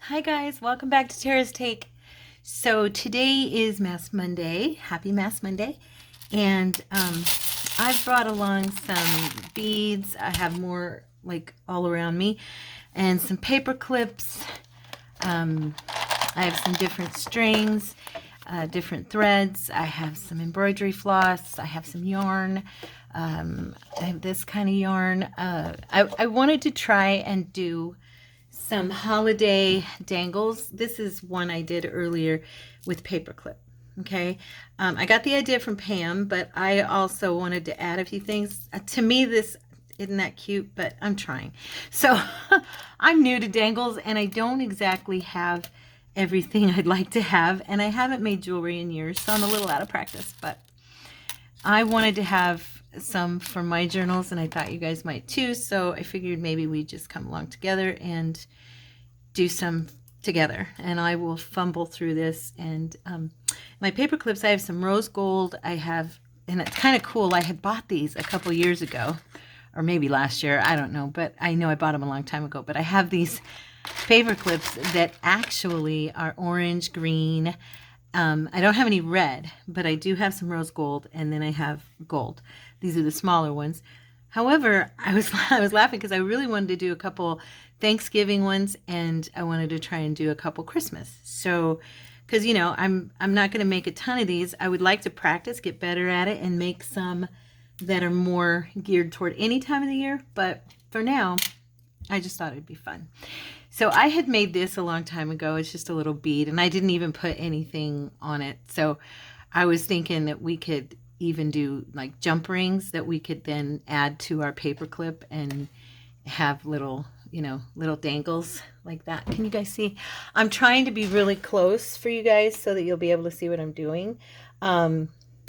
Hi guys, welcome back to Tara's Take. So today is Mass Monday. Happy Mass Monday. And I've brought along some beads. I have more like all around me. And some paper clips. I have some different strings, different threads. I have some embroidery floss. I have some yarn. I have this kind of yarn. I wanted to try and do some holiday dangles. This is one I did earlier with paperclip. Okay, I got the idea from Pam, but I also wanted to add a few things. To me, this isn't that cute, but I'm trying. So I'm new to dangles, and I don't exactly have everything I'd like to have, and I haven't made jewelry in years, so I'm a little out of practice, but I wanted to have some for my journals, and I thought you guys might too, so I figured maybe we'd just come along together and do some together. And I will fumble through this. And my paper clips, I have some rose gold. I have, and it's kind of cool, I had bought these a couple years ago, or maybe last year, I don't know, but I know I bought them a long time ago. But I have these paper clips that actually are orange, green. I don't have any red, but I do have some rose gold, and then I have gold. These are the smaller ones. However, I was laughing because I really wanted to do a couple Thanksgiving ones, and I wanted to try and do a couple Christmas. So, because I'm not going to make a ton of these. I would like to practice, get better at it, and make some that are more geared toward any time of the year. But for now, I just thought it'd be fun. So I had made this a long time ago. It's just a little bead, and I didn't even put anything on it. So I was thinking that we could even do like jump rings that we could then add to our paper clip and have little, little dangles like that. Can you guys see? I'm trying to be really close for you guys so that you'll be able to see what I'm doing. Let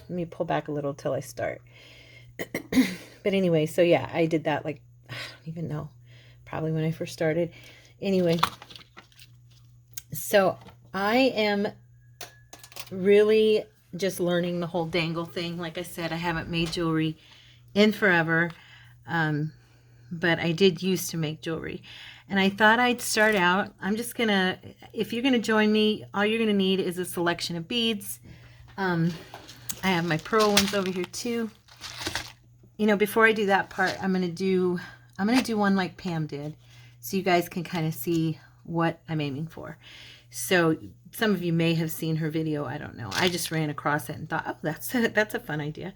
me pull back a little till I start. But anyway, so yeah, I did that like, I don't even know, probably when I first started. Anyway, so I am really just learning the whole dangle thing. Like I said, I haven't made jewelry in forever, but I did used to make jewelry. And I thought I'd start out, I'm just gonna, if you're gonna join me, all you're gonna need is a selection of beads. I have my pearl ones over here too. Before I do that part, I'm gonna do one like Pam did, so you guys can kind of see what I'm aiming for. So some of you may have seen her video. I don't know. I just ran across it and thought, oh, that's a fun idea.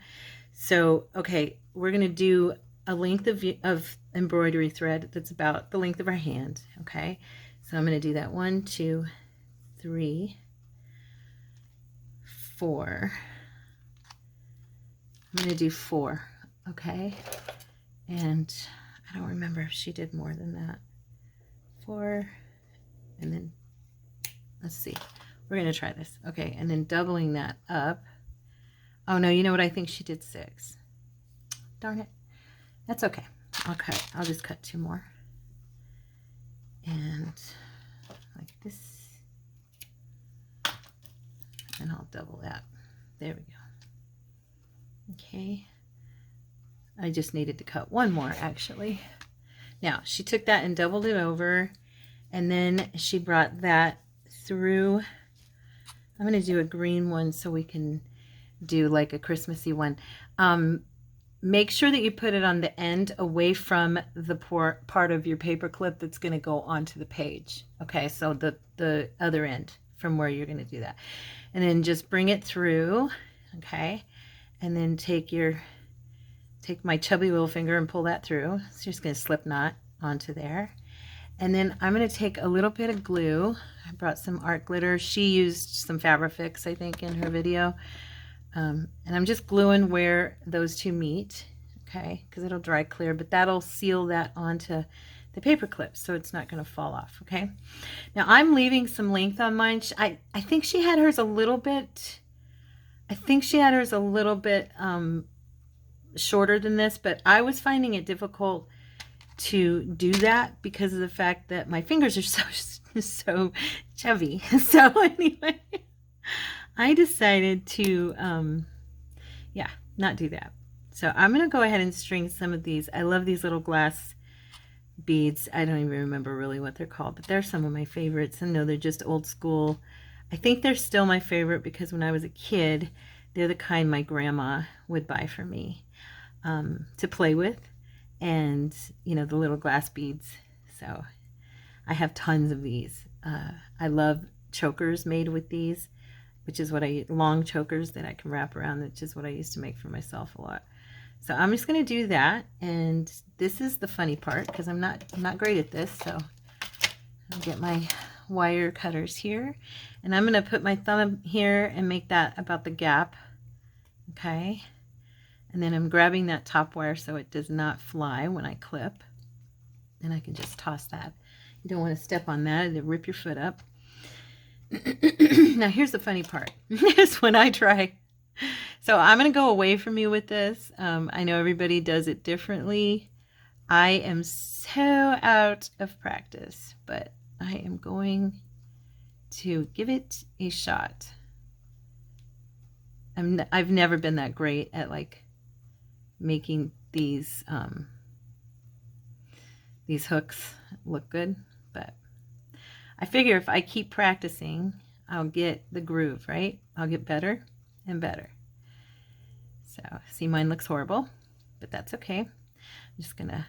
So, okay, we're going to do a length of embroidery thread that's about the length of our hand. Okay, so I'm going to do that 1, 2, 3, 4. I'm going to do 4. Okay, and I don't remember if she did more than that. 4, and then let's see, we're going to try this. Okay, and then doubling that up. Oh no, you know what, I think she did 6. Darn it. That's okay. I'll just cut 2 more, and like this, and I'll double that. There we go. Okay, I just needed to cut 1 more actually. Now, she took that and doubled it over, and then she brought that through. I'm going to do a green one so we can do like a Christmassy one. Make sure that you put it on the end away from the part of your paper clip that's going to go onto the page. Okay, so the other end from where you're going to do that. And then just bring it through, okay? And then take my chubby little finger and pull that through. So you're just going to slip knot onto there. And then I'm going to take a little bit of glue. I brought some art glitter. She used some Fabrifix, I think, in her video. And I'm just gluing where those two meet, okay, because it'll dry clear, but that'll seal that onto the paper clip so it's not going to fall off, okay? Now I'm leaving some length on mine. I think she had hers a little bit, shorter than this, but I was finding it difficult to do that because of the fact that my fingers are so chubby. So anyway, I decided to not do that. So I'm going to go ahead and string some of these. I love these little glass beads. I don't even remember really what they're called, but they're some of my favorites. And no, they're just old school. I think they're still my favorite because when I was a kid, they're the kind my grandma would buy for me to play with. And, you know, the little glass beads. So I have tons of these. I love chokers made with these, which is what long chokers that I can wrap around, which is what I used to make for myself a lot. So I'm just going to do that, and this is the funny part because I'm not great at this. So I'll get my wire cutters here, and I'm going to put my thumb here and make that about the gap. Okay, and then I'm grabbing that top wire so it does not fly when I clip, and I can just toss that. You don't want to step on that, it'll rip your foot up. Now here's the funny part. Is when I try. So I'm going to go away from you with this. I know everybody does it differently. I am so out of practice, but I am going to give it a shot. I've never been that great at like making these hooks look good, but I figure if I keep practicing, I'll get the groove, right? I'll get better and better. So see, mine looks horrible, but that's okay. I'm just gonna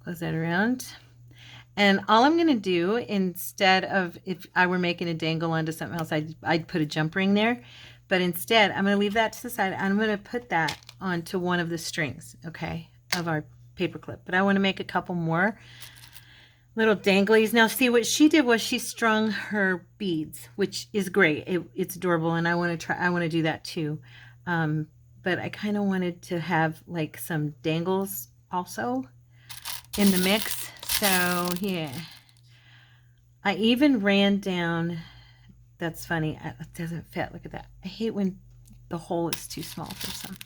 close that around. And all I'm gonna do, instead of, if I were making a dangle onto something else, I'd put a jump ring there. But instead, I'm gonna leave that to the side. I'm gonna put that onto one of the strings, okay, of our paper clip. But I wanna make a couple more little danglies. Now see, what she did was she strung her beads, which is great. It's adorable, and I want to do that too. But I kind of wanted to have like some dangles also in the mix. So yeah, I even ran down, that's funny, it doesn't fit. Look at that. I hate when the hole is too small for some.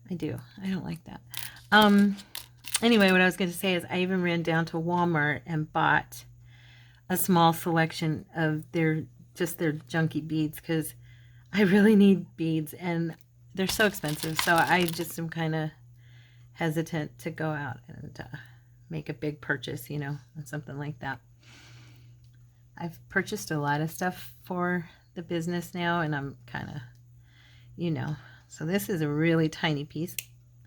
I don't like that. Anyway, what I was going to say is I even ran down to Walmart and bought a small selection of their junky beads because I really need beads and they're so expensive. So I just am kind of hesitant to go out and make a big purchase, you know, and something like that. I've purchased a lot of stuff for the business now, and I'm kind of, you know, so this is a really tiny piece.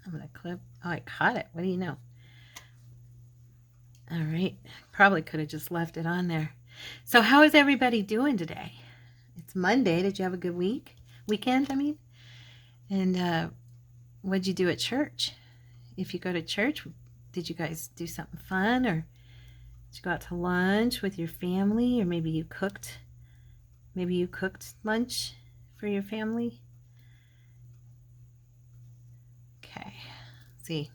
I'm going to clip. Oh, I caught it. What do you know? All right. Probably could have just left it on there. So how is everybody doing today? It's Monday. Did you have a good weekend, I mean? And what'd you do at church? If you go to church, did you guys do something fun, or did you go out to lunch with your family, or maybe you cooked lunch for your family? Okay. See,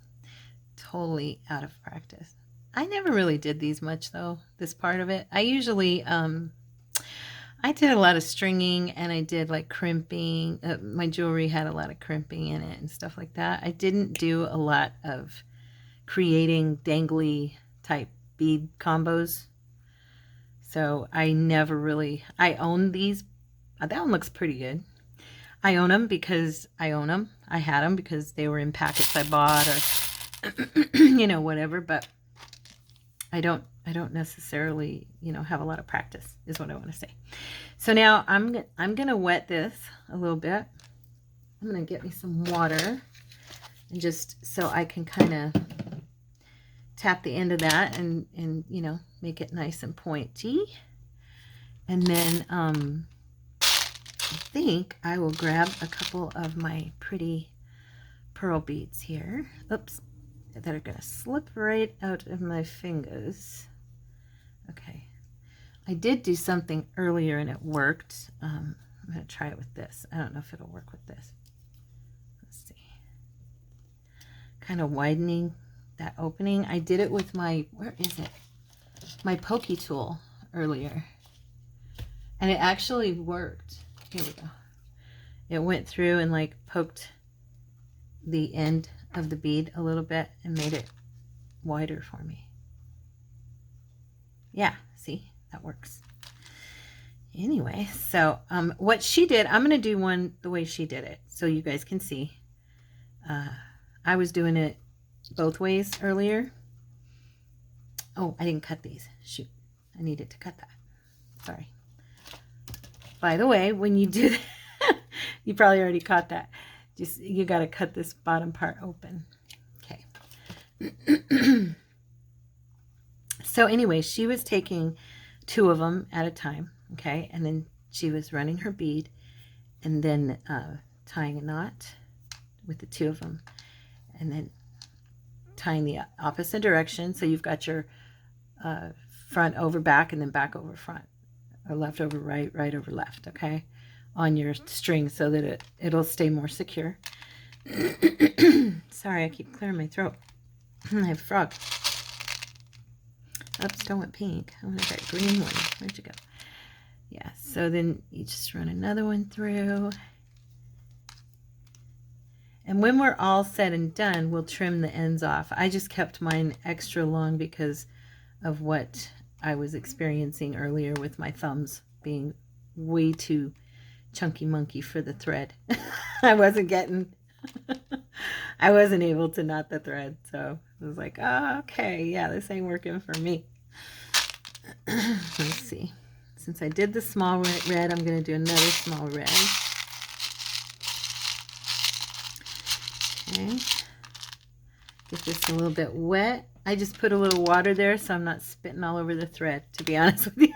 totally out of practice. I never really did these much though, this part of it. I usually I did a lot of stringing, and I did like crimping. My jewelry had a lot of crimping in it and stuff like that. I didn't do a lot of creating dangly type bead combos. So I never really, I own these. That one looks pretty good. I own them because I own them. I had them because they were in packets I bought, or you know, whatever, but I don't necessarily, you know, have a lot of practice is what I want to say. So now I'm going to wet this a little bit. I'm going to get me some water, and just so I can kind of tap the end of that and you know, make it nice and pointy. And then I think I will grab a couple of my pretty pearl beads here. Oops. That are going to slip right out of my fingers. Okay. I did do something earlier and it worked. I'm going to try it with this. I don't know if it'll work with this. Let's see. Kind of widening that opening. I did it with my, where is it? My pokey tool earlier. And it actually worked. Here we go. It went through and like poked the end of the bead a little bit and made it wider for me. Yeah, see, that works. Anyway, so what she did, I'm going to do one the way she did it so you guys can see. I was doing it both ways earlier, Oh, I didn't cut these. Shoot. I needed to cut that. Sorry. By the way, when you do that, you probably already caught that. Just, you got to cut this bottom part open. Okay. So anyway, she was taking 2 of them at a time. Okay. And then she was running her bead and then tying a knot with the 2 of them. And then tying the opposite direction. So you've got your front over back and then back over front, or left over right, right over left, okay, on your string so that it'll stay more secure. Sorry, I keep clearing my throat. I have a frog. Oops, don't want pink. I want that green one. Where'd you go? Yeah, so then you just run another one through. And when we're all said and done, we'll trim the ends off. I just kept mine extra long because of what I was experiencing earlier with my thumbs being way too chunky monkey for the thread. I wasn't able to knot the thread. So I was like, oh, okay, yeah, this ain't working for me. Let's see. Since I did the small red, I'm going to do another small red. Okay. Get this a little bit wet. I just put a little water there so I'm not spitting all over the thread, to be honest with you.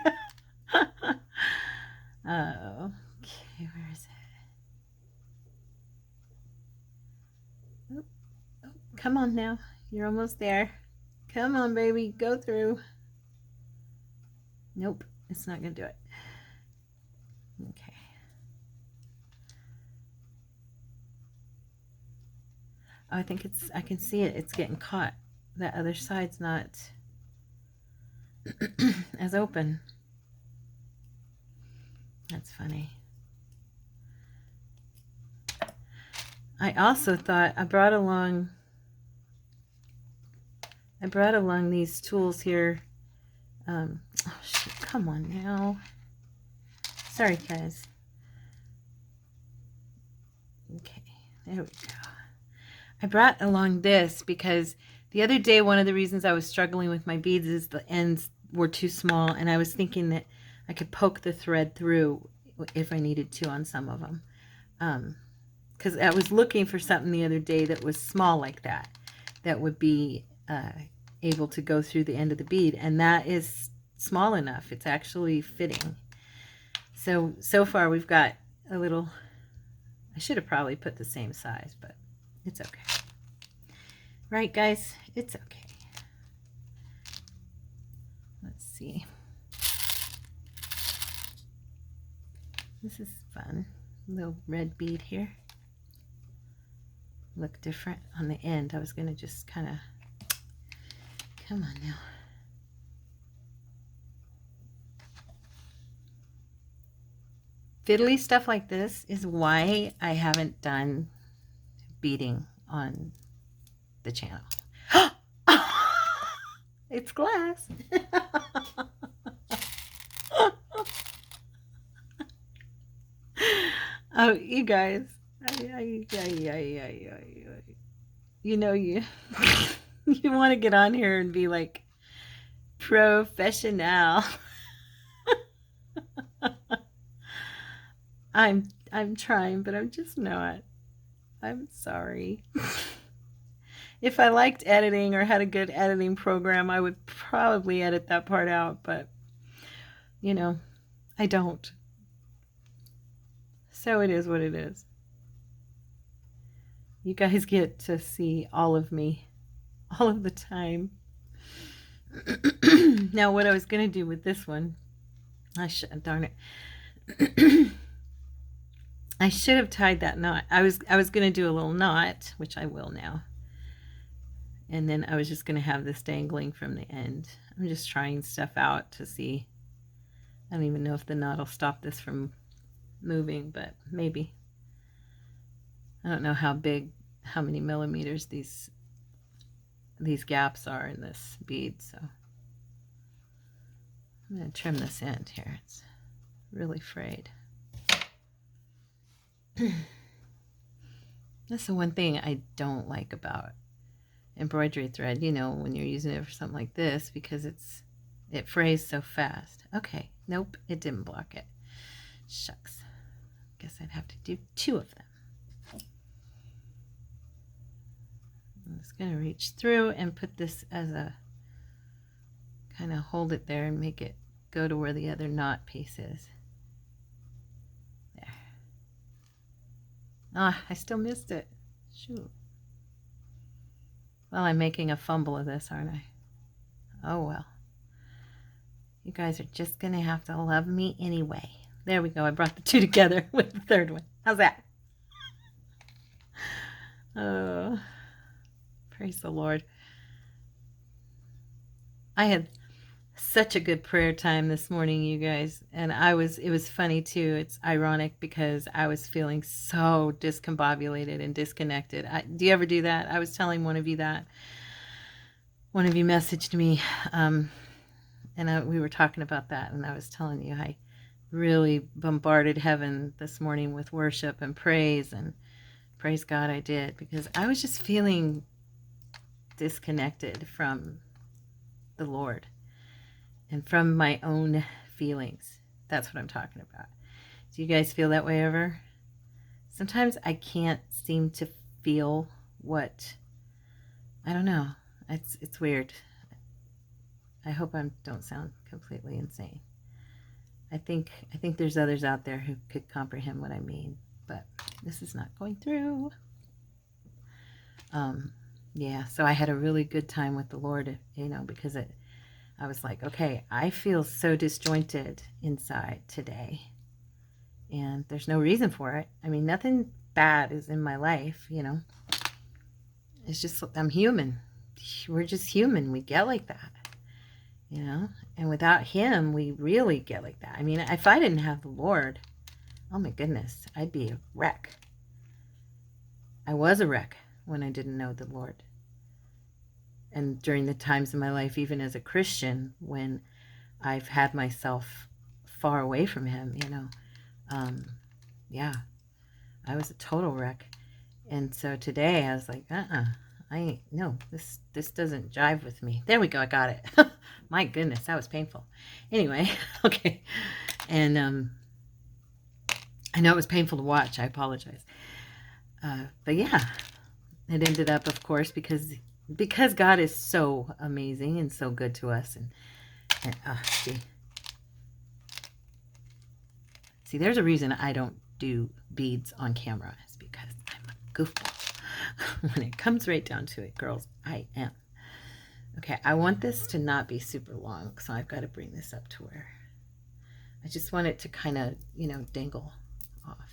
Oh, okay, where is it? Oh, oh, come on now. You're almost there. Come on, baby. Go through. Nope, it's not going to do it. Okay. Oh, I think I can see it. It's getting caught. That other side's not as open. That's funny. I also thought I brought along these tools here. Oh shit, come on now. Sorry, guys. Okay, there we go. I brought along this because the other day, one of the reasons I was struggling with my beads is the ends were too small, and I was thinking that I could poke the thread through if I needed to on some of them. Because I was looking for something the other day that was small like that would be able to go through the end of the bead, and that is small enough. It's actually fitting. So far we've got a little, I should have probably put the same size, but it's okay. Right, guys? It's okay. Let's see. This is fun. Little red bead here. Look different on the end. I was going to just kind of, come on now. Fiddly stuff like this is why I haven't done beading on the channel. It's glass. Oh, you guys. You know, you want to get on here and be like professional. I'm trying, but I'm just not. I'm sorry. If I liked editing or had a good editing program, I would probably edit that part out, but you know, I don't. So it is what it is. You guys get to see all of me all of the time. Now what I was going to do with this one, darn it. I should have tied that knot. I was going to do a little knot, which I will now. And then I was just going to have this dangling from the end. I'm just trying stuff out to see. I don't even know if the knot will stop this from moving, but maybe. I don't know how many millimeters these gaps are in this bead, so I'm going to trim this end here. It's really frayed. That's the one thing I don't like about embroidery thread, you know, when you're using it for something like this, because it frays so fast. Okay, nope, it didn't block it. Shucks. Guess I'd have to do 2 of them. I'm just going to reach through and put this as a kind of hold it there and make it go to where the other knot piece is. There. Ah, I still missed it. Shoot. Well, I'm making a fumble of this, aren't I? Oh well. You guys are just going to have to love me anyway. There we go. I brought the 2 together with the 3rd one. How's that? Oh, praise the Lord. I had such a good prayer time this morning, you guys. And it was funny too. It's ironic because I was feeling so discombobulated and disconnected. Do you ever do that? I was telling one of you that. One of you messaged me, and we were talking about that, and I was telling you I really bombarded heaven this morning with worship and praise, and praise God I did, because I was just feeling disconnected from the Lord and from my own feelings. That's what I'm talking about. Do you guys feel that way ever? Sometimes I can't seem to feel what, I don't know. It's weird. I hope I don't sound completely insane. I think there's others out there who could comprehend what I mean, but this is not going through. Yeah, so I had a really good time with the Lord, you know, because I was like, okay, I feel so disjointed inside today, and there's no reason for it. I mean, nothing bad is in my life, you know. It's just, I'm human. We're just human. We get like that, you know, and without Him, we really get like that. I mean, if I didn't have the Lord, oh my goodness, I'd be a wreck. I was a wreck when I didn't know the Lord. And during the times in my life, even as a Christian, when I've had myself far away from Him, you know, yeah, I was a total wreck. And so today I was like, no, this doesn't jive with me. There we go, I got it. My goodness, that was painful. Anyway, okay. And I know it was painful to watch. I apologize. But yeah, it ended up, of course, because God is so amazing and so good to us. And see, there's a reason I don't do beads on camera. It's because I'm a goofball. When it comes right down to it, girls, I am. Okay, I want this to not be super long, so I've got to bring this up to where I just want it to kind of, you know, dangle off.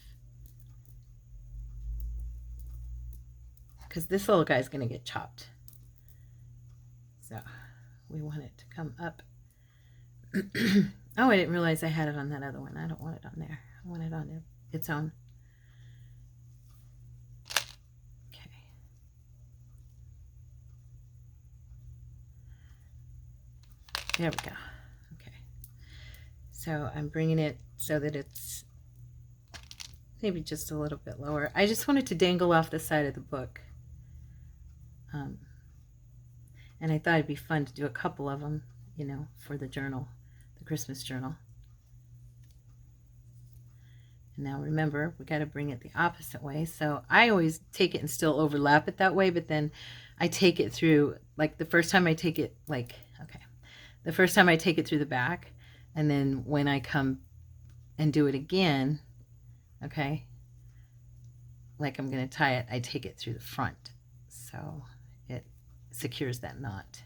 Because this little guy's going to get chopped. So we want it to come up. Oh, I didn't realize I had it on that other one. I don't want it on there. I want it on its own. Okay. There we go. Okay. So I'm bringing it so that it's maybe just a little bit lower. I just want it to dangle off the side of the book. And I thought it'd be fun to do a couple of them, you know, for the journal, the Christmas journal. And now remember, we got to bring it the opposite way. So I always take it and still overlap it that way, but then I take it through, like the first time I take it, like, okay, the first time I take it through the back, and then when I come and do it again, okay, like I'm going to tie it, I take it through the front. So it secures that knot.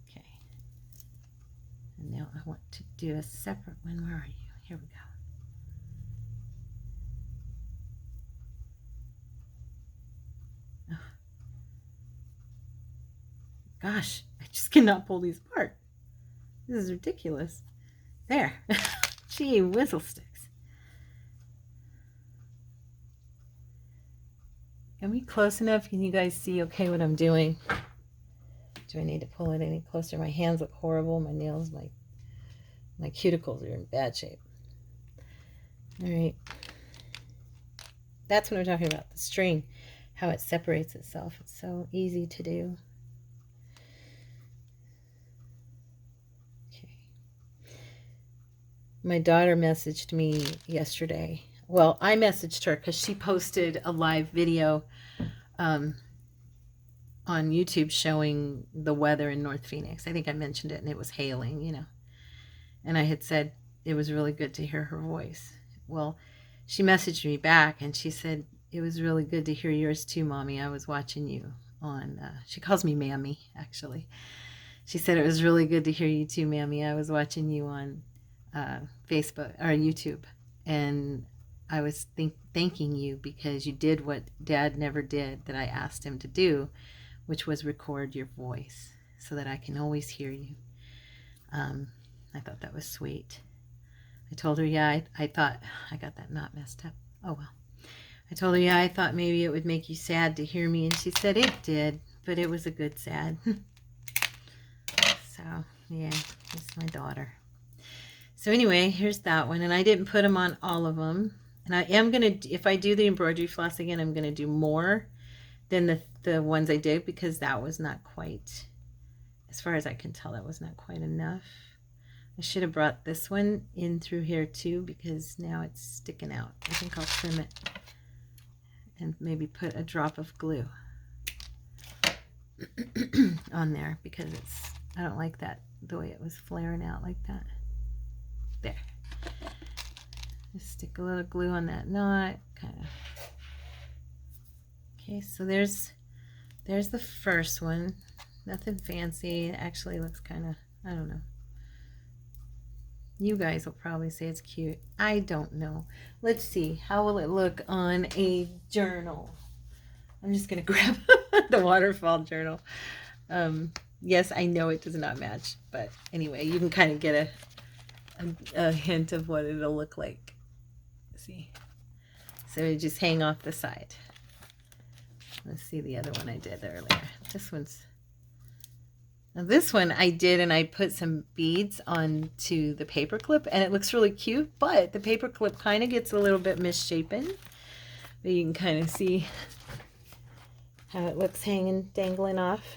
Okay. And now I want to do a separate one. Where are you? Here we go. Oh. Gosh, I just cannot pull these apart. This is ridiculous. There. Gee, whizzle sticks. Am we close enough? Can you guys see okay what I'm doing? Do I need to pull it any closer? My hands look horrible. My nails, my cuticles are in bad shape. All right. That's what I'm talking about, the string, how it separates itself. It's so easy to do. Okay. My daughter messaged me yesterday. Well, I messaged her because she posted a live video on YouTube showing the weather in North Phoenix. I think I mentioned it, and it was hailing, you know. And I had said it was really good to hear her voice. Well, she messaged me back, and she said, it was really good to hear yours too, Mommy. I was watching you on, she calls me Mammy, actually. She said, it was really good to hear you too, Mammy. I was watching you on Facebook or YouTube, and I was thanking you because you did what Dad never did that I asked him to do, which was record your voice so that I can always hear you. I thought that was sweet. I told her, yeah, I thought, I got that knot messed up. Oh, well. I told her, yeah, I thought maybe it would make you sad to hear me. And she said it did, but it was a good sad. So, yeah, it's my daughter. So anyway, here's that one. And I didn't put them on all of them. And I am going to, if I do the embroidery floss again, I'm going to do more than the ones I did, because that was not quite, as far as I can tell, that was not quite enough. I should have brought this one in through here too, because now it's sticking out. I think I'll trim it and maybe put a drop of glue on there, because I don't like that, the way it was flaring out like that. There. Just stick a little glue on that knot, kind of. Okay, so there's the first one. Nothing fancy. It actually looks kind of, I don't know. You guys will probably say it's cute. I don't know. Let's see. How will it look on a journal? I'm just going to grab the waterfall journal. Yes, I know it does not match. But anyway, you can kind of get a hint of what it'll look like. See? So you just hang off the side. Let's see the other one I did earlier. This one I did, and I put some beads onto the paper clip, and it looks really cute, but the paper clip kind of gets a little bit misshapen. But you can kind of see how it looks hanging, dangling off.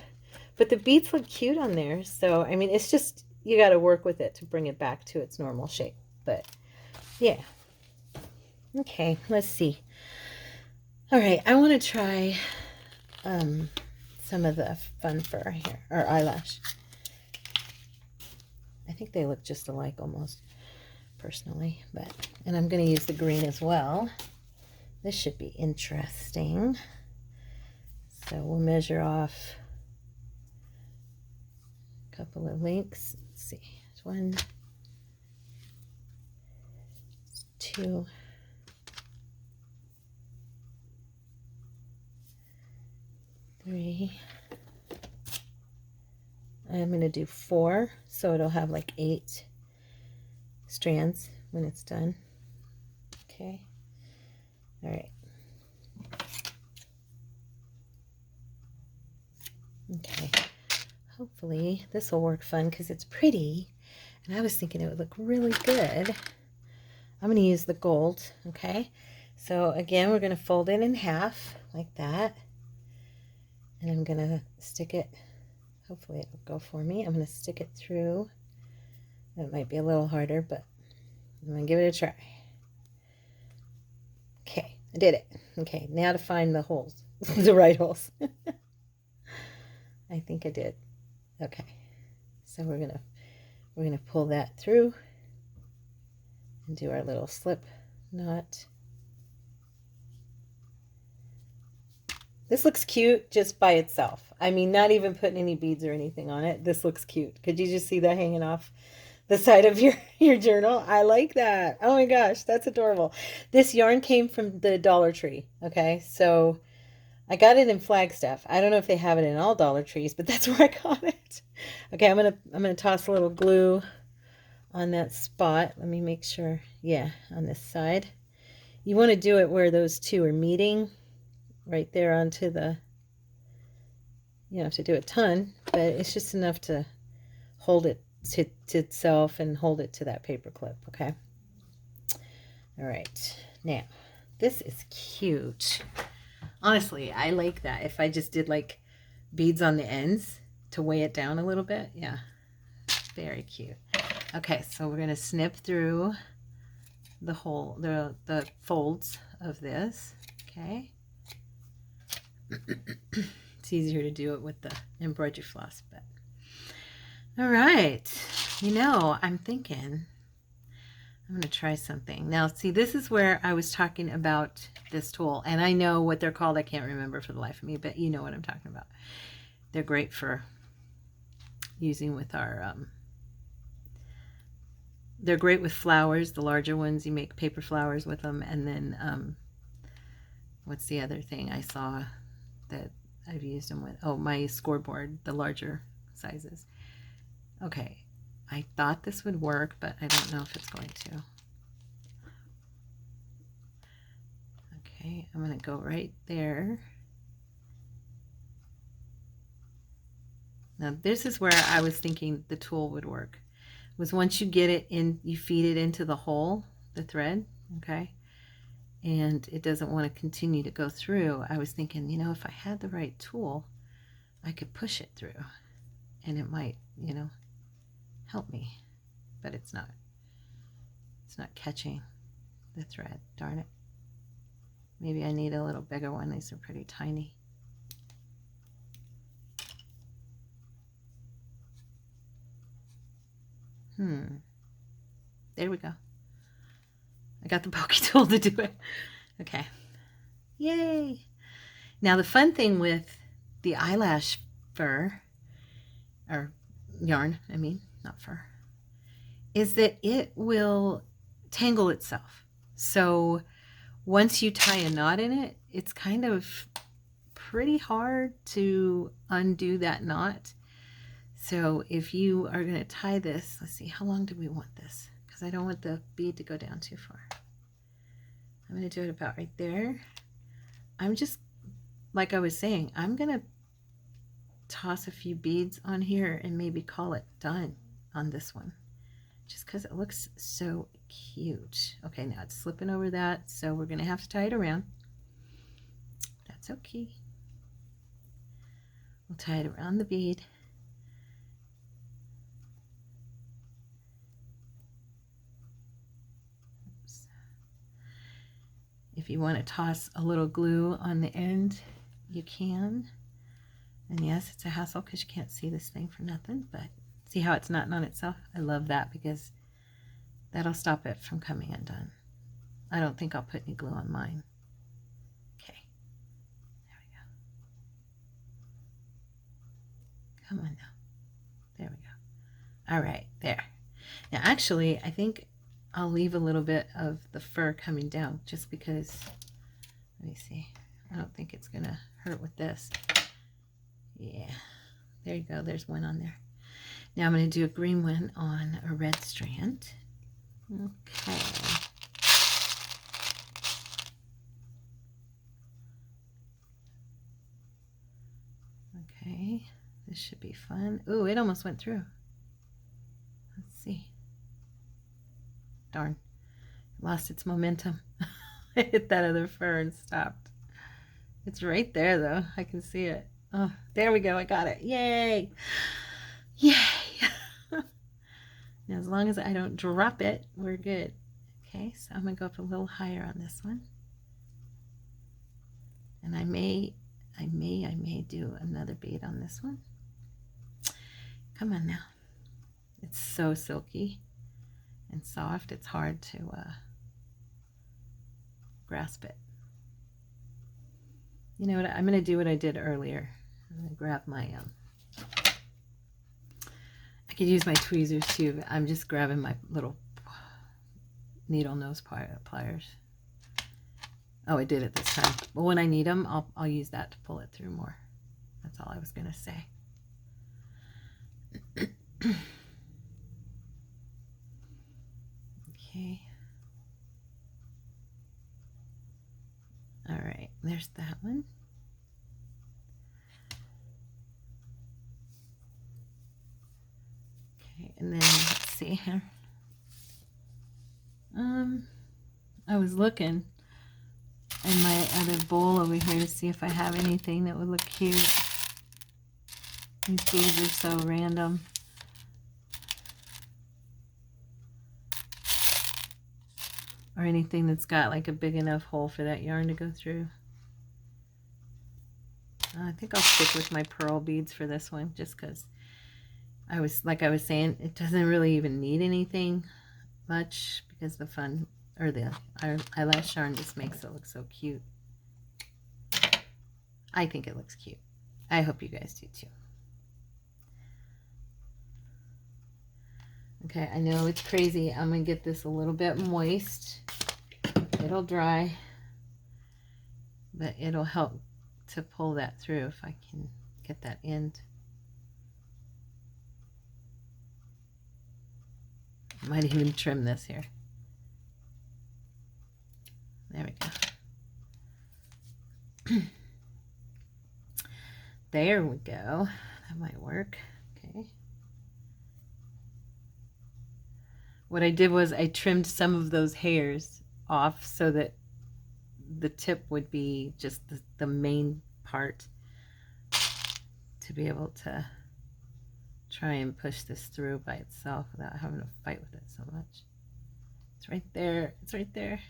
But the beads look cute on there, so, I mean, it's just, you got to work with it to bring it back to its normal shape. But, yeah. Okay, let's see. All right, I want to try some of the fun fur here, or eyelash. I think they look just alike almost, personally. And I'm going to use the green as well. This should be interesting. So we'll measure off a couple of links. Let's see. 1, 2, 3. I'm going to do 4, so it'll have like 8 strands when it's done. Okay. All right. Okay. Hopefully this will work fun, because it's pretty, and I was thinking it would look really good. I'm going to use the gold. Okay. So again, we're going to fold it in half like that. And I'm going to stick it, hopefully it will go for me. I'm going to stick it through. That might be a little harder, but I'm going to give it a try. Okay, I did it. Okay, now to find the holes, the right holes. I think I did. Okay, so we're gonna pull that through and do our little slip knot. This looks cute just by itself. I mean, not even putting any beads or anything on it. This looks cute. Could you just see that hanging off the side of your journal? I like that. Oh my gosh, that's adorable. This yarn came from the Dollar Tree. Okay, so I got it in Flagstaff. I don't know if they have it in all Dollar Trees, but that's where I got it. Okay, I'm gonna toss a little glue on that spot. Let me make sure. Yeah, on this side. You want to do it where those two are meeting. Right there onto the, you don't have to do a ton, but it's just enough to hold it to itself and hold it to that paper clip. Okay. All right. Now This is cute. Honestly, I like that. If I just did like beads on the ends to weigh it down a little bit. Yeah, very cute. Okay, so we're going to snip through the whole, the folds of this. Okay. It's easier to do it with the embroidery floss, but all right. You know, I'm thinking I'm going to try something. Now, see, this is where I was talking about this tool, and I know what they're called. I can't remember for the life of me, but you know what I'm talking about. They're great for using with our, they're great with flowers, the larger ones. You make paper flowers with them, and then, what's the other thing I saw that I've used them with? Oh, my scoreboard, the larger sizes. Okay, I thought this would work, but I don't know if it's going to. Okay, I'm going to go right there. Now, this is where I was thinking the tool would work. Was once you get it in, you feed it into the hole, the thread, okay? And it doesn't want to continue to go through. I was thinking, you know, if I had the right tool, I could push it through and it might, you know, help me, but it's not. It's not catching the thread, darn it. Maybe I need a little bigger one. These are pretty tiny. There we go. I got the pokey tool to do it. Okay. Yay. Now the fun thing with the eyelash fur, or yarn, I mean, not fur, is that it will tangle itself. So once you tie a knot in it, it's kind of pretty hard to undo that knot. So if you are going to tie this, let's see, how long do we want this? Because I don't want the bead to go down too far. I'm going to do it about right there. I'm just, like I was saying, I'm going to toss a few beads on here and maybe call it done on this one, just because it looks so cute. Okay, now it's slipping over that, so we're going to have to tie it around. That's okay. We'll tie it around the bead. Oops. If you want to toss a little glue on the end, you can. And yes, it's a hassle because you can't see this thing for nothing, but see how it's not on itself? I love that because that'll stop it from coming undone. I don't think I'll put any glue on mine. Okay, there we go. Come on now. There we go. All right, there. Now actually, I think I'll leave a little bit of the fur coming down just because, let me see. I don't think it's gonna hurt with this. Yeah, there you go. There's one on there. Now I'm going to do a green one on a red strand. Okay. Okay, this should be fun. Ooh, it almost went through. Let's see. Darn, lost its momentum. I hit that other fur and stopped. It's right there though. I can see it. Oh, there we go. I got it. Yay. Yay. Now, as long as I don't drop it, we're good. Okay, so I'm going to go up a little higher on this one. And I may do another bead on this one. Come on now. It's so silky and soft. It's hard to grasp it. You know what? I'm going to do what I did earlier. I'm going to grab my, I could use my tweezers too, but I'm just grabbing my little needle nose pliers. Oh, I did it this time. But when I need them, I'll use that to pull it through more. That's all I was going to say. Okay. All right, there's that one. Okay, and then let's see here. I was looking in my other bowl over here to see if I have anything that would look cute. These beads are so random. Or anything that's got like a big enough hole for that yarn to go through. I think I'll stick with my pearl beads for this one, just because I was saying, it doesn't really even need anything much, because the fun, or the eyelash yarn just makes it look so cute. I think it looks cute. I hope you guys do too. Okay, I know it's crazy. I'm gonna get this a little bit moist. It'll dry, but it'll help to pull that through if I can get that end. I might even trim this here. There we go. There we go. That might work. Okay. What I did was I trimmed some of those hairs off so that the tip would be just the main part, to be able to try and push this through by itself without having to fight with it so much. It's right there. It's right there.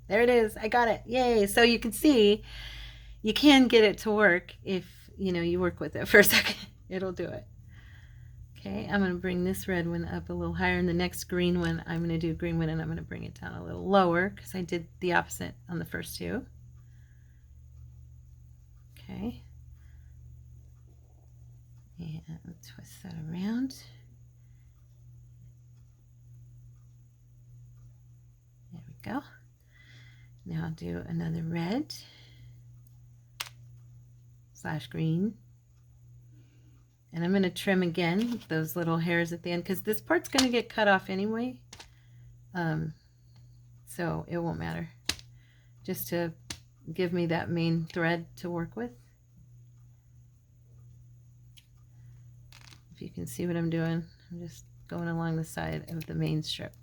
There it is. I got it. Yay. So you can see, you can get it to work if, you know, you work with it for a second. It'll do it. Okay, I'm going to bring this red one up a little higher, and the next green one, I'm going to do green one, and I'm going to bring it down a little lower, because I did the opposite on the first two. Okay. And twist that around. There we go. Now I'll do another red / green. And I'm going to trim again those little hairs at the end, because this part's going to get cut off anyway. So it won't matter. Just to give me that main thread to work with. If you can see what I'm doing, I'm just going along the side of the main strip.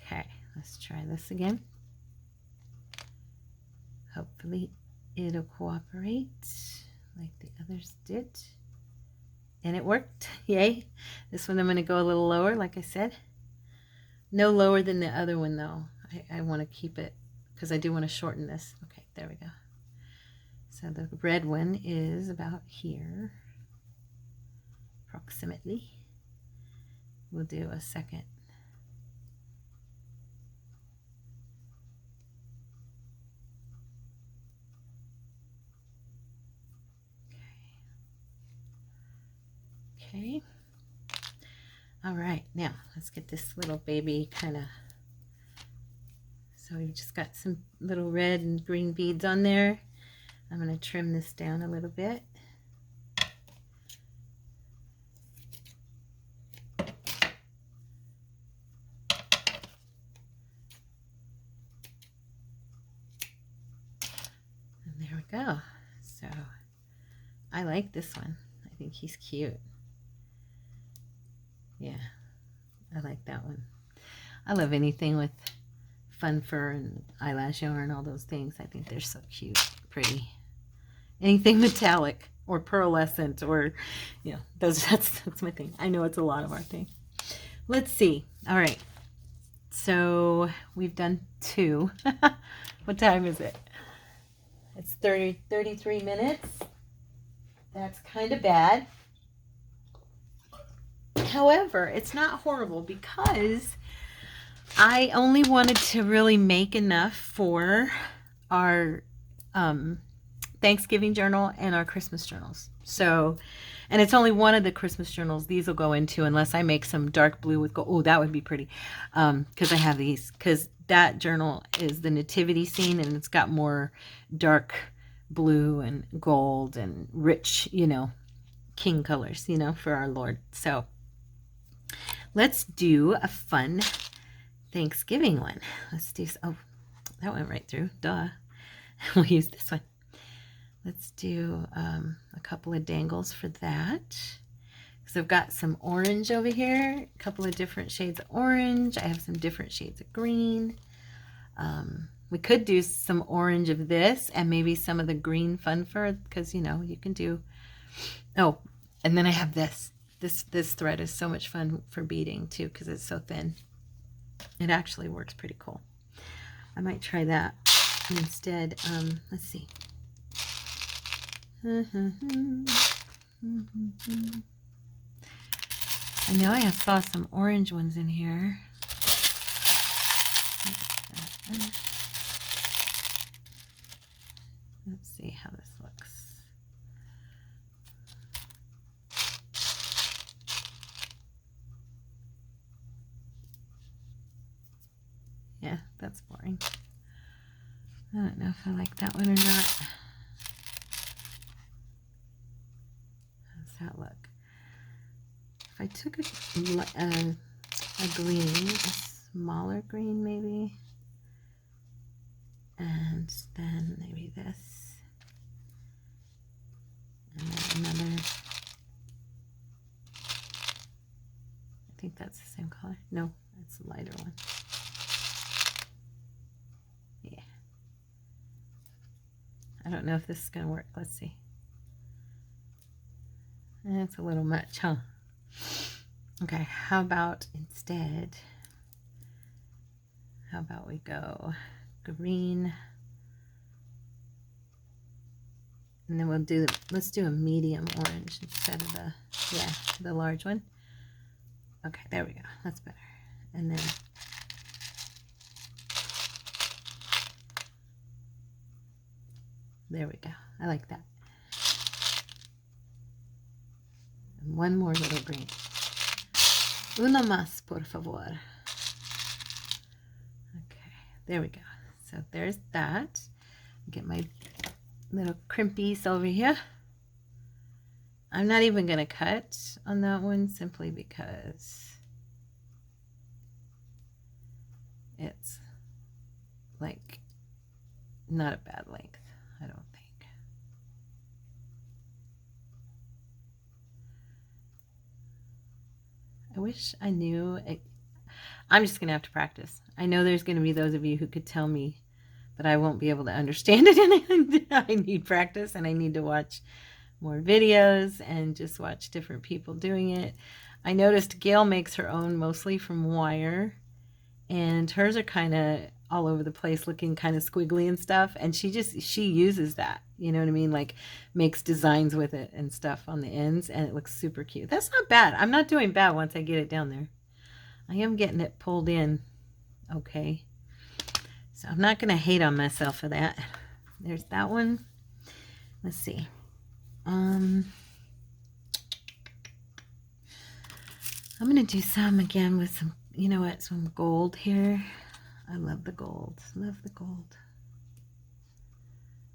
Okay, let's try this again. Hopefully it'll cooperate like the others did. And it worked. Yay. This one I'm going to go a little lower, like I said. No lower than the other one, though. I want to keep it, because I do want to shorten this. Okay, there we go. So the red one is about here, approximately. We'll do a second. Okay. All right, now let's get this little baby kind of, so we've just got some little red and green beads on there. I'm going to trim this down a little bit. And there we go. So I like this one. I think he's cute. Yeah, I like that one. I love anything with fun fur and eyelash yarn, all those things. I think they're so cute, pretty. Anything metallic or pearlescent, or, you know, that's my thing. I know it's a lot of our thing. Let's see. All right. So we've done 2. What time is it? It's 33 minutes. That's kind of bad. However, it's not horrible, because I only wanted to really make enough for our Thanksgiving journal and our Christmas journals. So, and it's only one of the Christmas journals these will go into, unless I make some dark blue with gold. Oh, that would be pretty, because I have these, because that journal is the nativity scene, and it's got more dark blue and gold and rich, you know, king colors, you know, for our Lord. So let's do a fun Thanksgiving one. Let's do, oh, that went right through, duh. We'll use this one. Let's do a couple of dangles for that. because I've got some orange over here, a couple of different shades of orange. I have some different shades of green. We could do some orange of this and maybe some of the green fun fur, because you know you can do. Oh, and then I have this. This thread is so much fun for beading too because it's so thin. It actually works pretty cool. I might try that instead. Let's see. I know I saw some orange ones in here. Let's see how this looks. Yeah, that's boring. I don't know if I like that one or not. How's that look? If I took a green, a smaller green maybe, and then maybe this, and then another, I think that's the same color. No, it's a lighter one. Yeah. I don't know if this is going to work. Let's see. It's a little much, huh? Okay, how about instead, how about we go green, and then we'll do, let's do a medium orange instead of the large one. Okay, there we go. That's better. And then there we go. I like that. And one more little green. Una más, por favor. Okay, there we go. So there's that. Get my little crimpies over here. I'm not even going to cut on that one simply because it's like not a bad length, I don't think. I wish I knew it. I'm just going to have to practice. I know there's going to be those of you who could tell me, but I won't be able to understand it. And I need practice, and I need to watch more videos and just watch different people doing it. I noticed Gail makes her own mostly from wire, and hers are kind of all over the place, looking kind of squiggly and stuff, and she uses that, you know what I mean, like makes designs with it and stuff on the ends, and it looks super cute. That's not bad. I'm not doing bad once I get it down there. I am getting it pulled in okay, so I'm not gonna hate on myself for that. There's that one. Let's see. I'm gonna do some again with some, you know what, some gold here. I love the gold. Love the gold.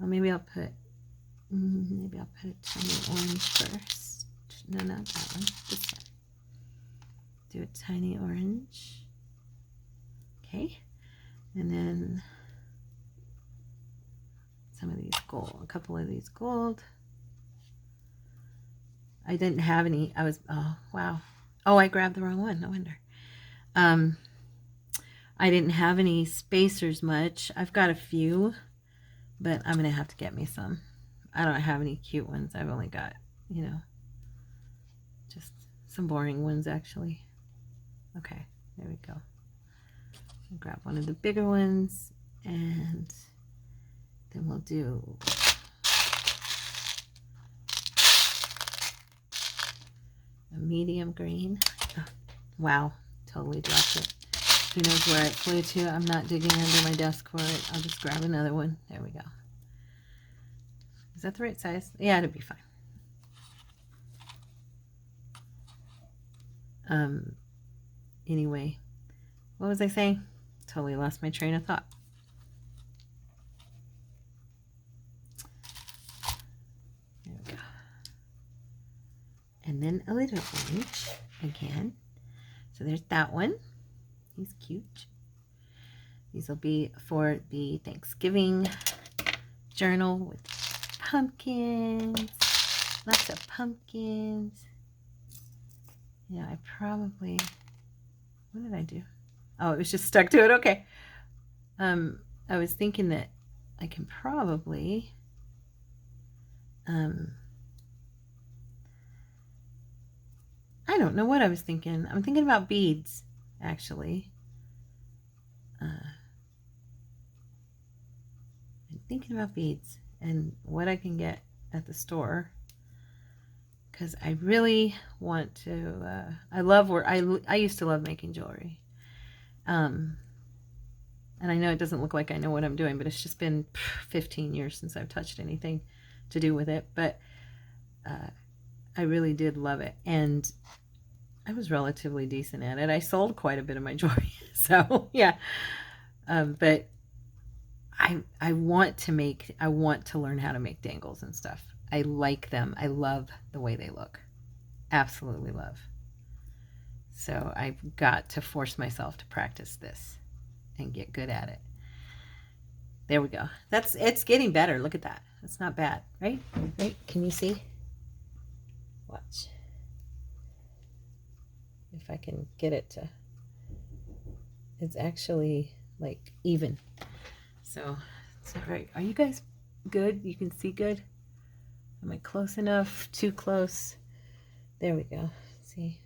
Well, maybe I'll put a tiny orange first. No, not that one. This one. Do a tiny orange. Okay. And then some of these gold. A couple of these gold. I didn't have any. Oh, wow. Oh, I grabbed the wrong one. No wonder. I didn't have any spacers much. I've got a few, but I'm going to have to get me some. I don't have any cute ones. I've only got, you know, just some boring ones actually. Okay, there we go. I'll grab one of the bigger ones, and then we'll do a medium green. Oh, wow, totally dropped it. Who knows where it flew to? I'm not digging under my desk for it. I'll just grab another one. There we go. Is that the right size? Yeah, it'll be fine. Anyway, what was I saying? Totally lost my train of thought. There we go. And then a little orange again. So there's that one. He's cute. These will be for the Thanksgiving journal with pumpkins. Lots of pumpkins. Yeah, I probably, what did I do? Oh, it was just stuck to it. Okay. I was thinking that I can probably, I don't know what I was thinking. I'm thinking about beads, actually. I'm thinking about beads and what I can get at the store. Because I really want to, I love I used to love making jewelry. And I know it doesn't look like I know what I'm doing, but it's just been 15 years since I've touched anything to do with it. But I really did love it. And I was relatively decent at it. I sold quite a bit of my jewelry. So, yeah. But I want to learn how to make dangles and stuff. I like them. I love the way they look. Absolutely love. So I've got to force myself to practice this and get good at it. There we go. It's getting better. Look at that. It's not bad, right? Right? Can you see? Watch. If I can get it to, it's actually like even. So it's not right. Are you guys good? You can see good? Am I close enough? Too close? There we go. See?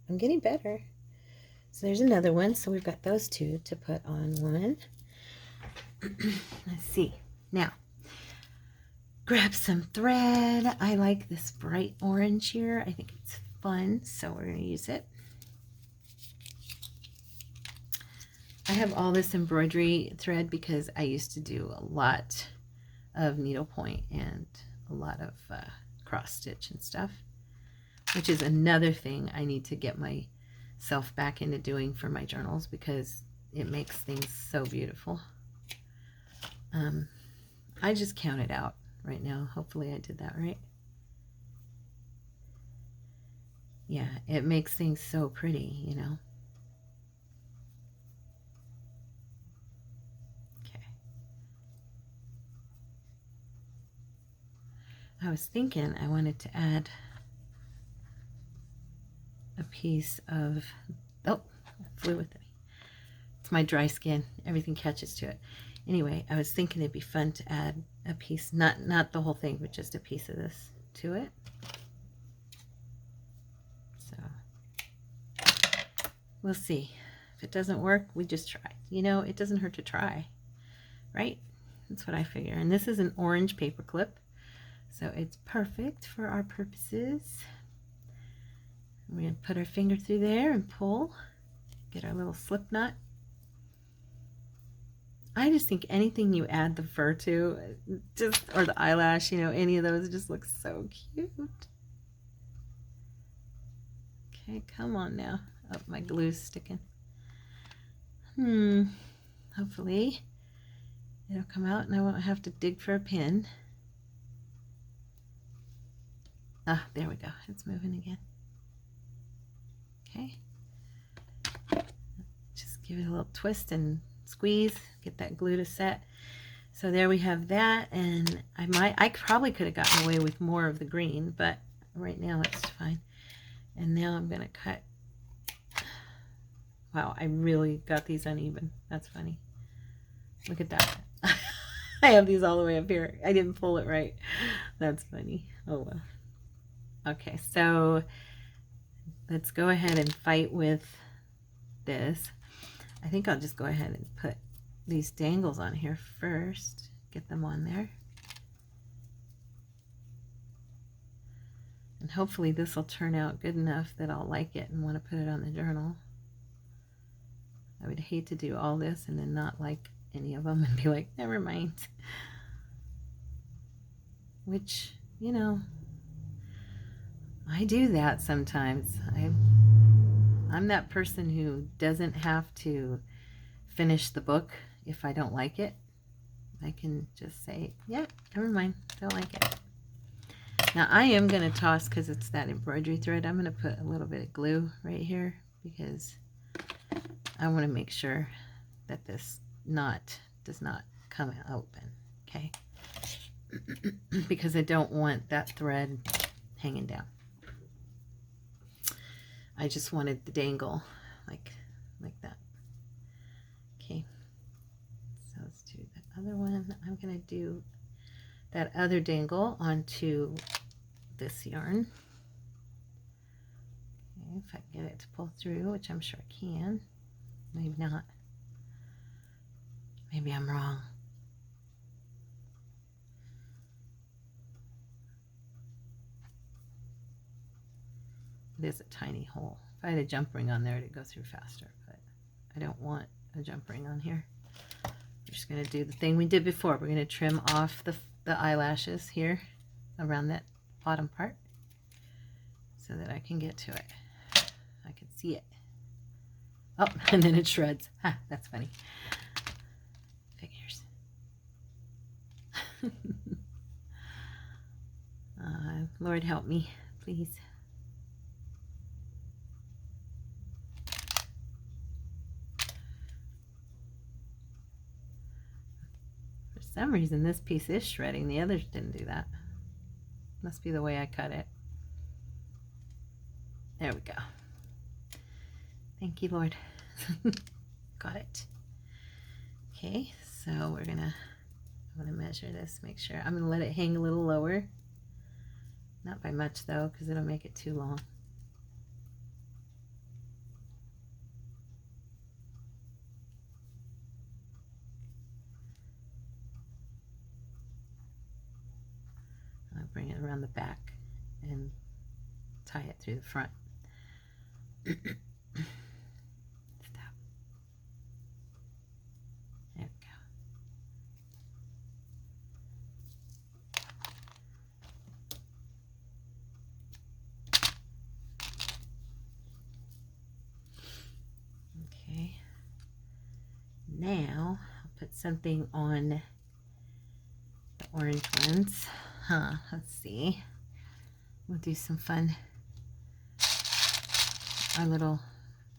I'm getting better. So there's another one. So we've got those two to put on one. Let's see. Now, grab some thread. I like this bright orange here. I think it's fun, so we're going to use it. I have all this embroidery thread because I used to do a lot of needlepoint and a lot of cross stitch and stuff, which is another thing I need to get myself back into doing for my journals because it makes things so beautiful. I just counted out right now. Hopefully I did that right. Yeah, it makes things so pretty, you know. Okay. I was thinking I wanted to add a piece of, oh, it flew with me. It's my dry skin. Everything catches to it. Anyway, I was thinking it'd be fun to add a piece, not the whole thing, but just a piece of this to it. So we'll see. If it doesn't work, we just try. You know, it doesn't hurt to try, right? That's what I figure. And this is an orange paper clip, so it's perfect for our purposes. We're going to put our finger through there and pull, get our little slip knot. I just think anything you add the fur to, just, or the eyelash, you know, any of those just looks so cute. Okay, come on now. Oh, my glue's sticking. Hopefully it'll come out and I won't have to dig for a pin. Ah, there we go. It's moving again. Okay. Just give it a little twist and squeeze, get that glue to set. So there we have that, and I probably could have gotten away with more of the green, but right now it's fine. And now I'm gonna cut. Wow, I really got these uneven. That's funny. Look at that. I have these all the way up here. I didn't pull it right. That's funny. Oh well. Okay, so let's go ahead and fight with this. I think I'll just go ahead and put these dangles on here first. Get them on there. And hopefully this will turn out good enough that I'll like it and want to put it on the journal. I would hate to do all this and then not like any of them and be like, never mind. Which, you know, I do that sometimes. I'm that person who doesn't have to finish the book if I don't like it. I can just say, yeah, never mind, don't like it. Now I am going to toss, because it's that embroidery thread, I'm going to put a little bit of glue right here because I want to make sure that this knot does not come open, okay? Because I don't want that thread hanging down. I just wanted the dangle like that. Okay, so let's do the other one. I'm gonna do that other dangle onto this yarn. Okay, if I can get it to pull through, which I'm sure I can. Maybe not. Maybe I'm wrong. It is a tiny hole. If I had a jump ring on there, it'd go through faster, but I don't want a jump ring on here. We're just going to do the thing we did before. We're going to trim off the eyelashes here around that bottom part so that I can get to it. I can see it. Oh, and then it shreds. Ha, that's funny. Figures. Lord help me, please. For some reason this piece is shredding. The others didn't do that. Must be the way I cut it. There we go. Thank you, Lord. Got it. Okay, so I'm gonna measure this, make sure. I'm gonna let it hang a little lower. Not by much though, because it'll make it too long. I'll bring it around the back and tie it through the front. Stop. There we go. Okay. Now I'll put something on the orange ones. Let's see. We'll do some fun. Our little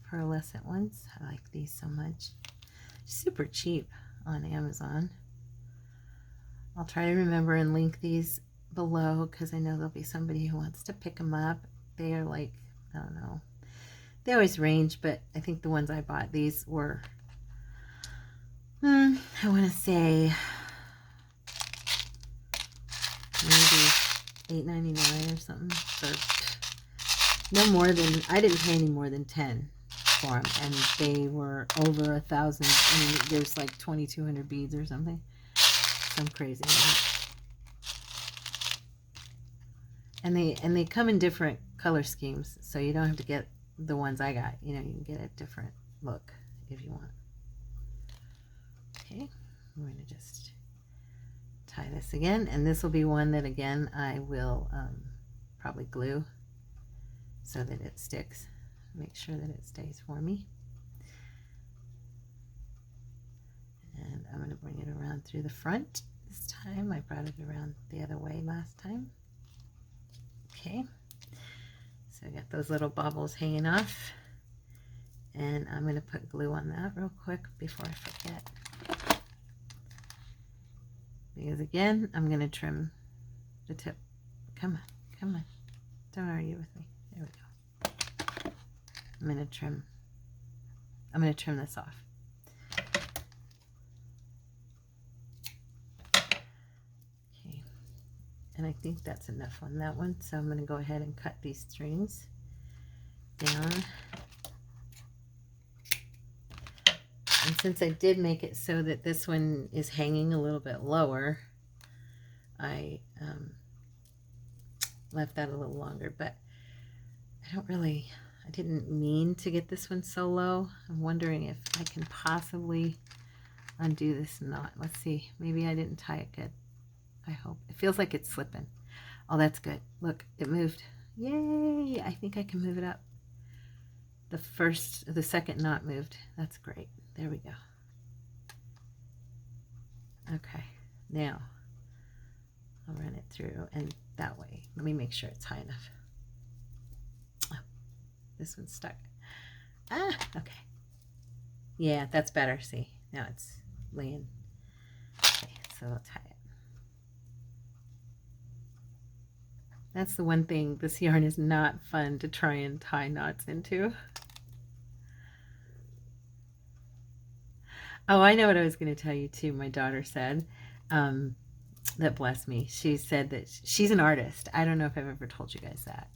pearlescent ones. I like these so much. Super cheap on Amazon. I'll try to remember and link these below because I know there'll be somebody who wants to pick them up. They are like, I don't know. They always range, but I think the ones I bought, these were, I want to say maybe $8.99 or something. Or no more than, I didn't pay any more than 10 for them, and they were over 1,000. I mean, there's like 2,200 beads or something. Some crazy amount. And they come in different color schemes, so you don't have to get the ones I got. You know, you can get a different look if you want. Okay, I'm going to just tie this again, and this will be one that again I will probably glue so that it sticks. Make sure that it stays for me. And I'm going to bring it around through the front this time. I brought it around the other way last time. Okay, so I got those little bobbles hanging off, and I'm going to put glue on that real quick before I forget. Because again, I'm going to trim the tip. Come on, come on. Don't argue with me. There we go. I'm going to trim this off. Okay. And I think that's enough on that one. So I'm going to go ahead and cut these strings down. And since I did make it so that this one is hanging a little bit lower, I left that a little longer, but I didn't mean to get this one so low. I'm wondering if I can possibly undo this knot. Let's see, maybe I didn't tie it good. I hope. It feels like it's slipping. Oh, that's good. Look, it moved. Yay! I think I can move it up. The second knot moved. That's great. There we go. Okay, now I'll run it through, and that way, let me make sure it's high enough. Oh, this one's stuck. Ah, okay. Yeah, that's better. See, now it's laying. Okay, so I'll tie it. That's the one thing this yarn is not fun to try and tie knots into. Oh, I know what I was going to tell you too. My daughter said, that blessed me. She said that she's an artist. I don't know if I've ever told you guys that.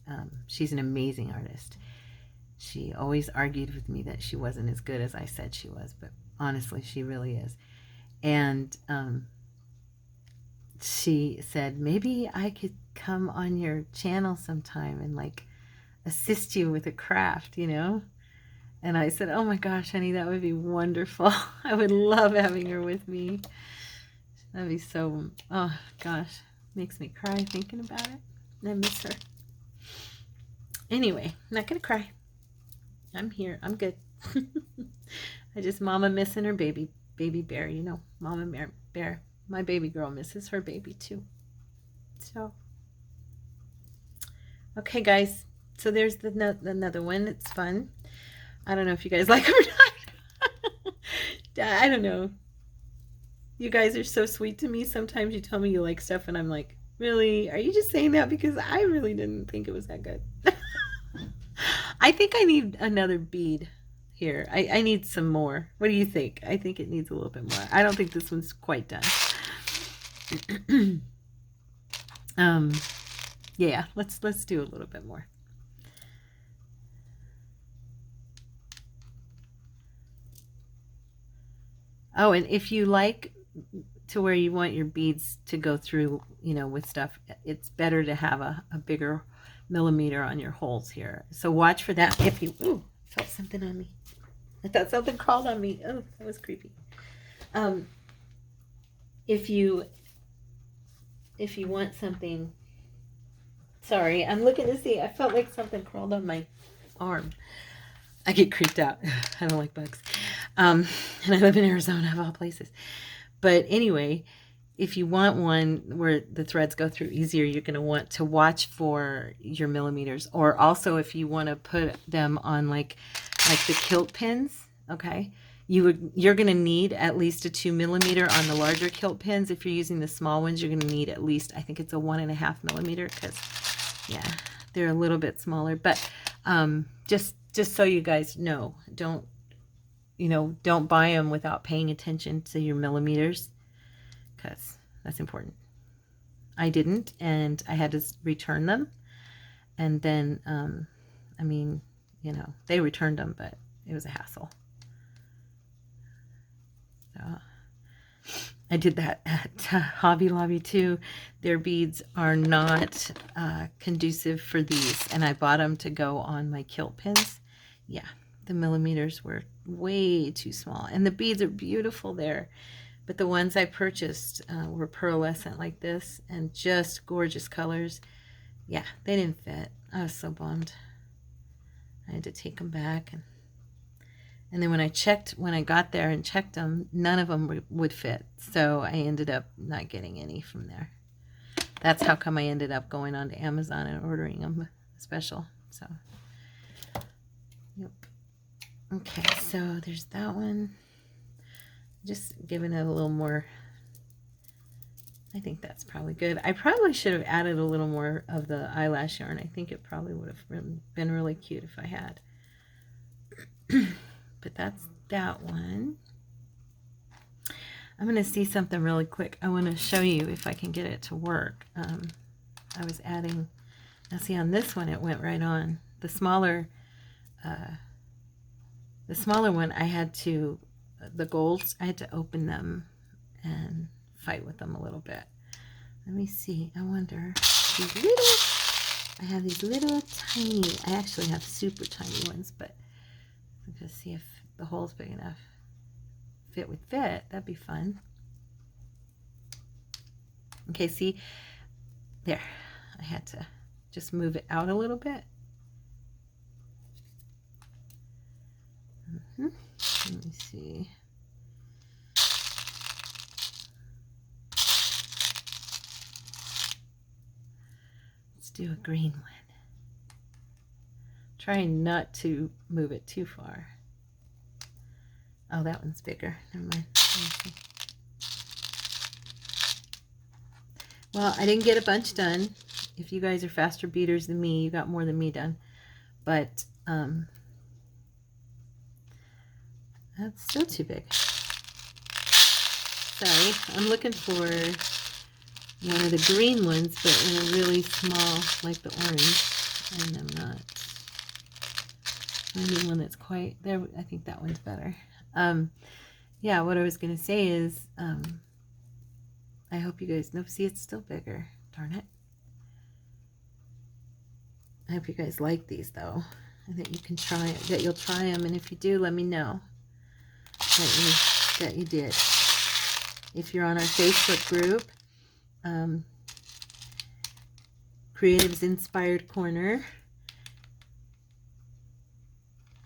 She's an amazing artist. She always argued with me that she wasn't as good as I said she was, but honestly, she really is. And she said, maybe I could come on your channel sometime and like assist you with a craft, you know? And I said, oh my gosh, honey, that would be wonderful. I would love having her with me. That'd be so, oh gosh, makes me cry thinking about it. I miss her. Anyway, I'm not going to cry. I'm here. I'm good. I just, Mama missing her baby bear, you know, Mama bear. My baby girl misses her baby too. So, okay, guys. So there's another one. It's fun. I don't know if you guys like them or not. I don't know. You guys are so sweet to me. Sometimes you tell me you like stuff and I'm like, really? Are you just saying that because I really didn't think it was that good? I think I need another bead here. I need some more. What do you think? I think it needs a little bit more. I don't think this one's quite done. Yeah, let's do a little bit more. Oh, and if you like to where you want your beads to go through, you know, with stuff, it's better to have a bigger millimeter on your holes here. So watch for that. If you, ooh, felt something on me. I thought something crawled on me. Oh, that was creepy. If you want something, sorry, I'm looking to see. I felt like something crawled on my arm. I get creeped out. I don't like bugs. And I live in Arizona, of all places. But anyway, if you want one where the threads go through easier, you're going to want to watch for your millimeters. Or also if you want to put them on like the kilt pins, okay, you're going to need at least a 2 millimeter on the larger kilt pins. If you're using the small ones, you're going to need at least, I think it's a 1.5 millimeter, because yeah, they're a little bit smaller. But just so you guys know, don't buy them without paying attention to your millimeters, because that's important. I didn't, and I had to return them. And then, I mean, you know, they returned them, but it was a hassle. So I did that at Hobby Lobby too. Their beads are not conducive for these, and I bought them to go on my kilt pins. Yeah, the millimeters were way too small, and the beads are beautiful there, but the ones I purchased were pearlescent like this and just gorgeous colors. Yeah, they didn't fit. I was so bummed. I had to take them back, and then when I got there and checked them, none of them would fit, so I ended up not getting any from there. That's how come I ended up going on to Amazon and ordering them special. So yep. Okay, so there's that one. Just giving it a little more. I think that's probably good. I probably should have added a little more of the eyelash yarn. I think it probably would have been really cute if I had. But that's that one. I'm going to see something really quick. I want to show you if I can get it to work. I was adding, now see on this one it went right on. The smaller one, I had to, the golds, I had to open them and fight with them a little bit. Let me see. I wonder, these little, I have these little tiny, I actually have super tiny ones, but I'm going to see if the hole's big enough. If it would fit, that'd be fun. Okay, see, there. I had to just move it out a little bit. Let me see. Let's do a green one. Trying not to move it too far. Oh, that one's bigger. Never mind. Well, I didn't get a bunch done. if you guys are faster beaters than me, you got more than me done. But that's still too big. Sorry, I'm looking for one of the green ones, but in a really small, like the orange, and I'm not finding one that's quite there. I think that one's better. Yeah, what I was gonna say is, I hope you guys know. See, it's still bigger. Darn it. I hope you guys like these though, and that you can try it, that you'll try them, and if you do, let me know that you did. If you're on our Facebook group, Creatives Inspired Corner,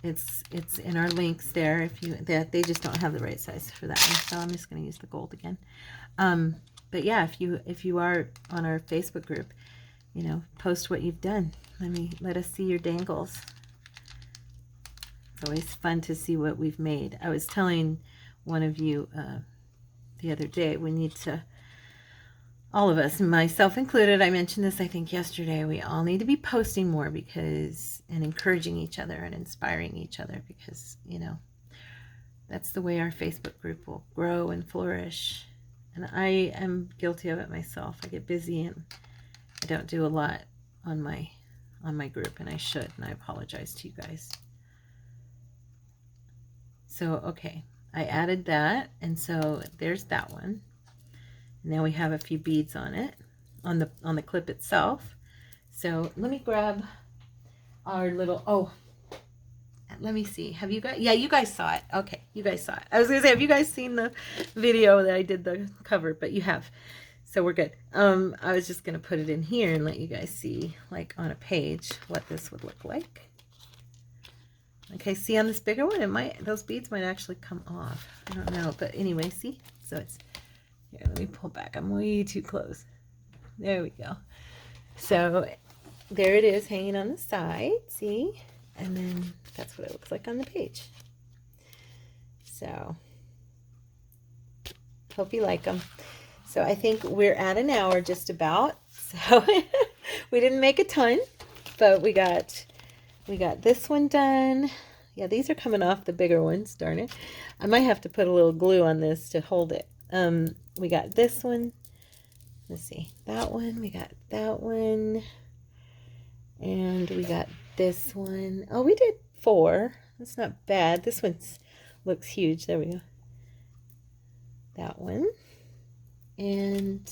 it's in our links there. If you they just don't have the right size for that one, so I'm just going to use the gold again. But yeah, if you are on our Facebook group, you know, post what you've done. Let us see your dangles. It's always fun to see what we've made. I was telling one of you the other day, we need to, all of us, myself included, I mentioned this I think yesterday, we all need to be posting more, because, and encouraging each other and inspiring each other, because, you know, that's the way our Facebook group will grow and flourish. And I am guilty of it myself. I get busy and I don't do a lot on my group, and I should, and I apologize to you guys. So okay, I added that, and so there's that one. Now we have a few beads on it, on the clip itself. So let me grab our little, oh, let me see. Have you guys, yeah, you guys saw it. Okay, you guys saw it. I was gonna say, have you guys seen the video that I did the cover? But you have, so we're good. I was just gonna put it in here and let you guys see, like on a page, what this would look like. Okay, see on this bigger one, those beads might actually come off. I don't know, but anyway, see? So it's, here, let me pull back. I'm way too close. There we go. So there it is hanging on the side, see? And then that's what it looks like on the page. So hope you like them. So I think we're at an hour just about. So we didn't make a ton, but we got this one done. Yeah, these are coming off the bigger ones, darn it. I might have to put a little glue on this to hold it. We got this one. Let's see, that one. We got that one. And we got this one. Oh, we did 4. That's not bad. This one looks huge. There we go. That one. And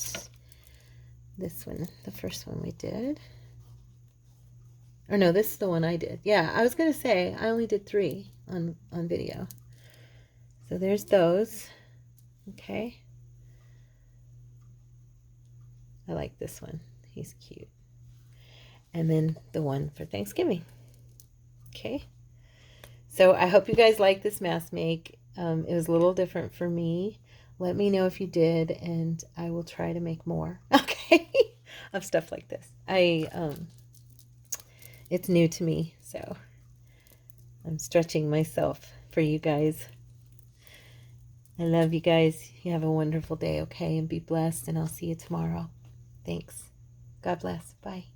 this one, the first one we did. Or no, this is the one I did. Yeah, I was going to say, I only did 3 on video. So there's those. Okay. I like this one. He's cute. And then the one for Thanksgiving. Okay. So I hope you guys like this mask make. It was a little different for me. Let me know if you did, and I will try to make more. Okay. Of stuff like this. It's new to me, so I'm stretching myself for you guys. I love you guys. You have a wonderful day, okay? And be blessed, and I'll see you tomorrow. Thanks. God bless. Bye.